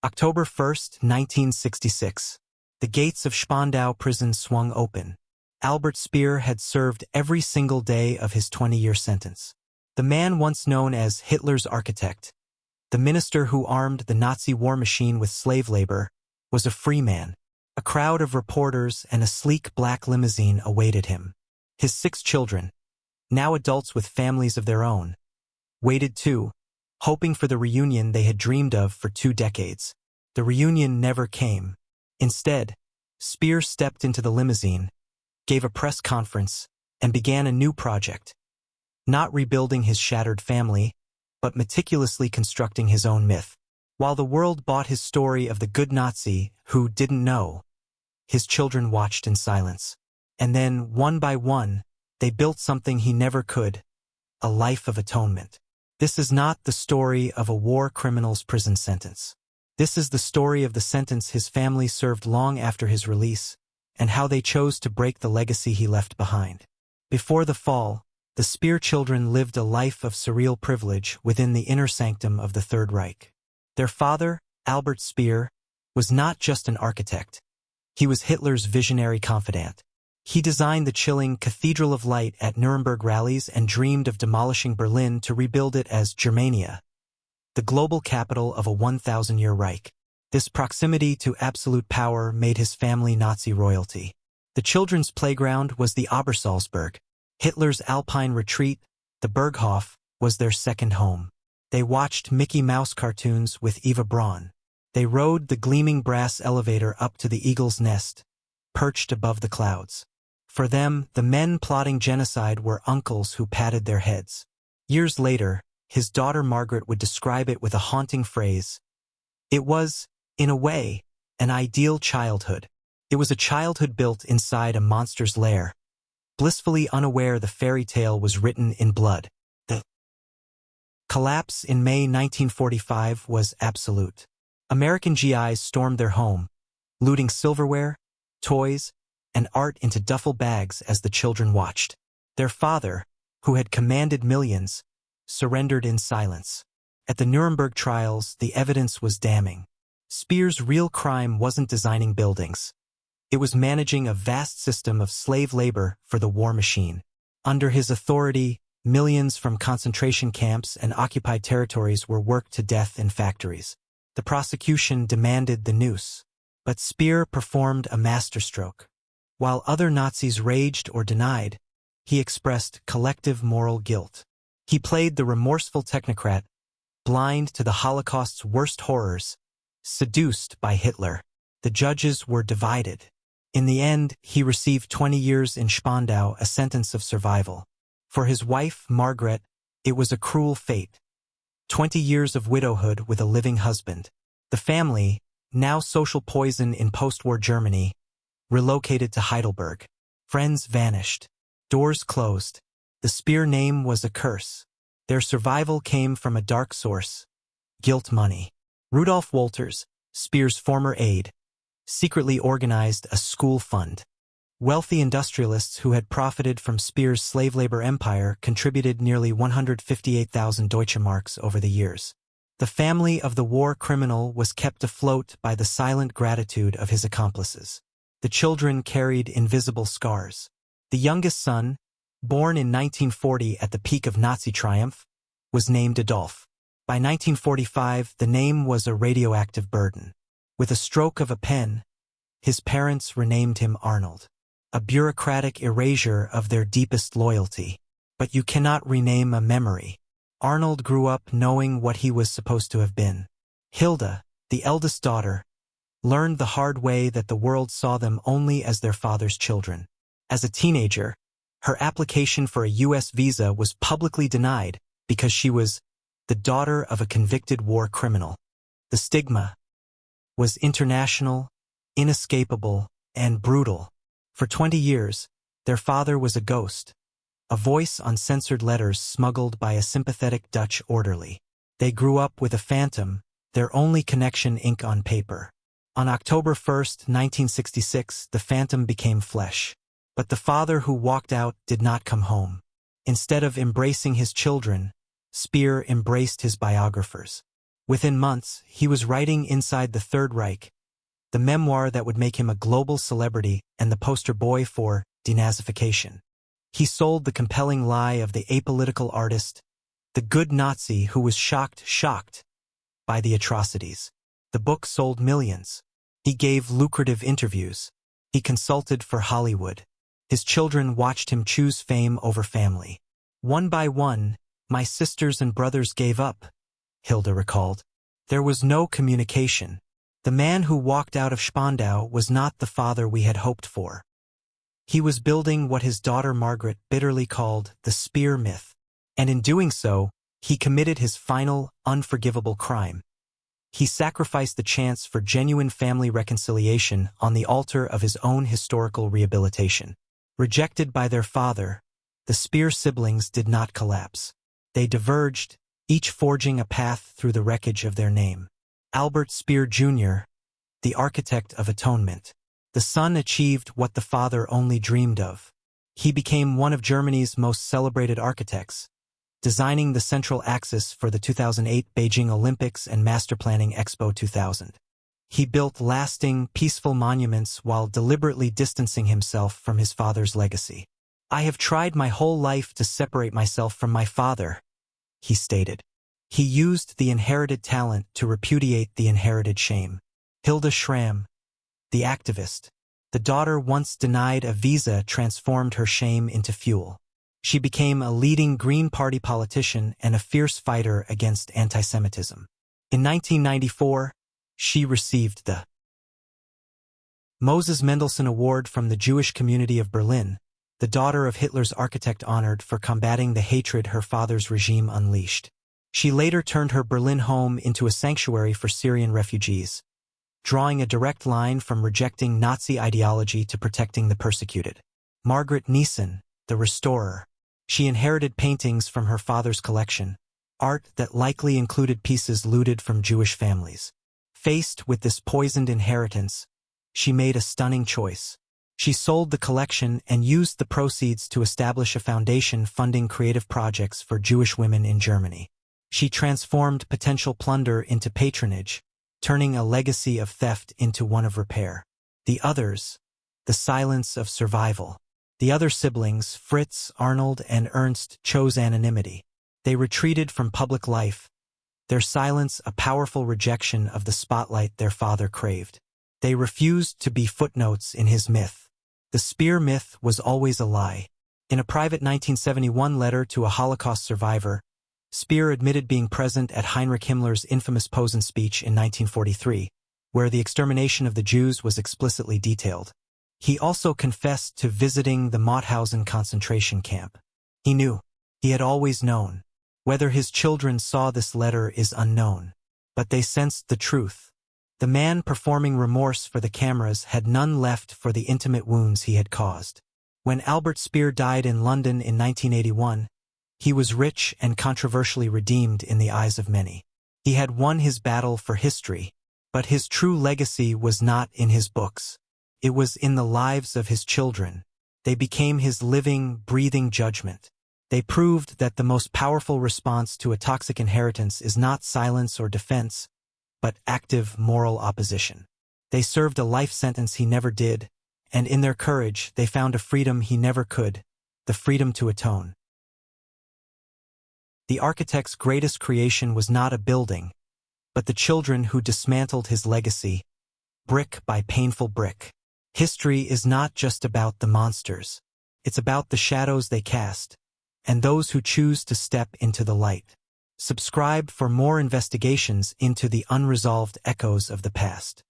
October 1st, 1966. The gates of Spandau Prison swung open. Albert Speer had served every single day of his 20-year sentence. The man once known as Hitler's architect, the minister who armed the Nazi war machine with slave labor, was a free man. A crowd of reporters and a sleek black limousine awaited him. His 6 children, now adults with families of their own, waited too, hoping for the reunion they had dreamed of for 2 decades. The reunion never came. Instead, Speer stepped into the limousine, gave a press conference, and began a new project. Not rebuilding his shattered family, but meticulously constructing his own myth. While the world bought his story of the good Nazi who didn't know, his children watched in silence. And then, one by one, they built something he never could, a life of atonement. This is not the story of a war criminal's prison sentence. This is the story of the sentence his family served long after his release, and how they chose to break the legacy he left behind. Before the fall, the Speer children lived a life of surreal privilege within the inner sanctum of the Third Reich. Their father, Albert Speer, was not just an architect. He was Hitler's visionary confidant. He designed the chilling Cathedral of Light at Nuremberg rallies and dreamed of demolishing Berlin to rebuild it as Germania, the global capital of a 1,000-year Reich. This proximity to absolute power made his family Nazi royalty. The children's playground was the Obersalzberg. Hitler's Alpine retreat, the Berghof, was their second home. They watched Mickey Mouse cartoons with Eva Braun. They rode the gleaming brass elevator up to the eagle's nest, perched above the clouds. For them, the men plotting genocide were uncles who patted their heads. Years later, his daughter Margaret would describe it with a haunting phrase. It was, in a way, an ideal childhood. It was a childhood built inside a monster's lair. Blissfully unaware the fairy tale was written in blood. The collapse in May 1945 was absolute. American GIs stormed their home, looting silverware, toys, and art into duffel bags as the children watched. Their father, who had commanded millions, surrendered in silence. At the Nuremberg trials, the evidence was damning. Speer's real crime wasn't designing buildings. It was managing a vast system of slave labor for the war machine. Under his authority, millions from concentration camps and occupied territories were worked to death in factories. The prosecution demanded the noose, but Speer performed a masterstroke. While other Nazis raged or denied, he expressed collective moral guilt. He played the remorseful technocrat, blind to the Holocaust's worst horrors, seduced by Hitler. The judges were divided. In the end, he received 20 years in Spandau, a sentence of survival. For his wife, Margaret, it was a cruel fate. 20 years of widowhood with a living husband. The family, now social poison in post-war Germany, relocated to Heidelberg. Friends vanished. Doors closed. The Speer name was a curse. Their survival came from a dark source: guilt money. Rudolf Wolters, Speer's former aide, secretly organized a school fund. Wealthy industrialists who had profited from Speer's slave labor empire contributed nearly 158,000 Deutsche Marks over the years. The family of the war criminal was kept afloat by the silent gratitude of his accomplices. The children carried invisible scars. The youngest son, born in 1940 at the peak of Nazi triumph, was named Adolf. By 1945, the name was a radioactive burden. With a stroke of a pen, his parents renamed him Arnold, a bureaucratic erasure of their deepest loyalty. But you cannot rename a memory. Arnold grew up knowing what he was supposed to have been. Hilda, the eldest daughter, learned the hard way that the world saw them only as their father's children. As a teenager, her application for a U.S. visa was publicly denied because she was the daughter of a convicted war criminal. The stigma was international, inescapable, and brutal. For 20 years, their father was a ghost, a voice on censored letters smuggled by a sympathetic Dutch orderly. They grew up with a phantom, their only connection ink on paper. On October 1st, 1966, the phantom became flesh. But the father who walked out did not come home. Instead of embracing his children, Speer embraced his biographers. Within months, he was writing Inside the Third Reich, the memoir that would make him a global celebrity and the poster boy for denazification. He sold the compelling lie of the apolitical artist, the good Nazi who was shocked by the atrocities. The book sold millions. He gave lucrative interviews. He consulted for Hollywood. His children watched him choose fame over family. One by one, my sisters and brothers gave up, Hilda recalled. There was no communication. The man who walked out of Spandau was not the father we had hoped for. He was building what his daughter Margaret bitterly called the Speer myth, and in doing so, he committed his final, unforgivable crime. He sacrificed the chance for genuine family reconciliation on the altar of his own historical rehabilitation. Rejected by their father, the Speer siblings did not collapse. They diverged, each forging a path through the wreckage of their name. Albert Speer Jr., the architect of atonement. The son achieved what the father only dreamed of. He became one of Germany's most celebrated architects, designing the central axis for the 2008 Beijing Olympics and master planning Expo 2000. He built lasting, peaceful monuments while deliberately distancing himself from his father's legacy. I have tried my whole life to separate myself from my father, he stated. He used the inherited talent to repudiate the inherited shame. Hilda Schramm, the activist, the daughter once denied a visa, transformed her shame into fuel. She became a leading Green Party politician and a fierce fighter against anti-Semitism. In 1994, she received the Moses Mendelssohn Award from the Jewish community of Berlin, the daughter of Hitler's architect honored for combating the hatred her father's regime unleashed. She later turned her Berlin home into a sanctuary for Syrian refugees, drawing a direct line from rejecting Nazi ideology to protecting the persecuted. Margaret Niesen, the restorer. She inherited paintings from her father's collection, art that likely included pieces looted from Jewish families. Faced with this poisoned inheritance, she made a stunning choice. She sold the collection and used the proceeds to establish a foundation funding creative projects for Jewish women in Germany. She transformed potential plunder into patronage, turning a legacy of theft into one of repair. The others, the silence of survival. The other siblings, Fritz, Arnold, and Ernst, chose anonymity. They retreated from public life, their silence a powerful rejection of the spotlight their father craved. They refused to be footnotes in his myth. The Speer myth was always a lie. In a private 1971 letter to a Holocaust survivor, Speer admitted being present at Heinrich Himmler's infamous Posen speech in 1943, where the extermination of the Jews was explicitly detailed. He also confessed to visiting the Mauthausen concentration camp. He knew. He had always known. Whether his children saw this letter is unknown. But they sensed the truth. The man performing remorse for the cameras had none left for the intimate wounds he had caused. When Albert Speer died in London in 1981, he was rich and controversially redeemed in the eyes of many. He had won his battle for history, but his true legacy was not in his books. It was in the lives of his children. They became his living, breathing judgment. They proved that the most powerful response to a toxic inheritance is not silence or defense, but active moral opposition. They served a life sentence he never did, and in their courage they found a freedom he never could, the freedom to atone. The architect's greatest creation was not a building, but the children who dismantled his legacy, brick by painful brick. History is not just about the monsters. It's about the shadows they cast, and those who choose to step into the light. Subscribe for more investigations into the unresolved echoes of the past.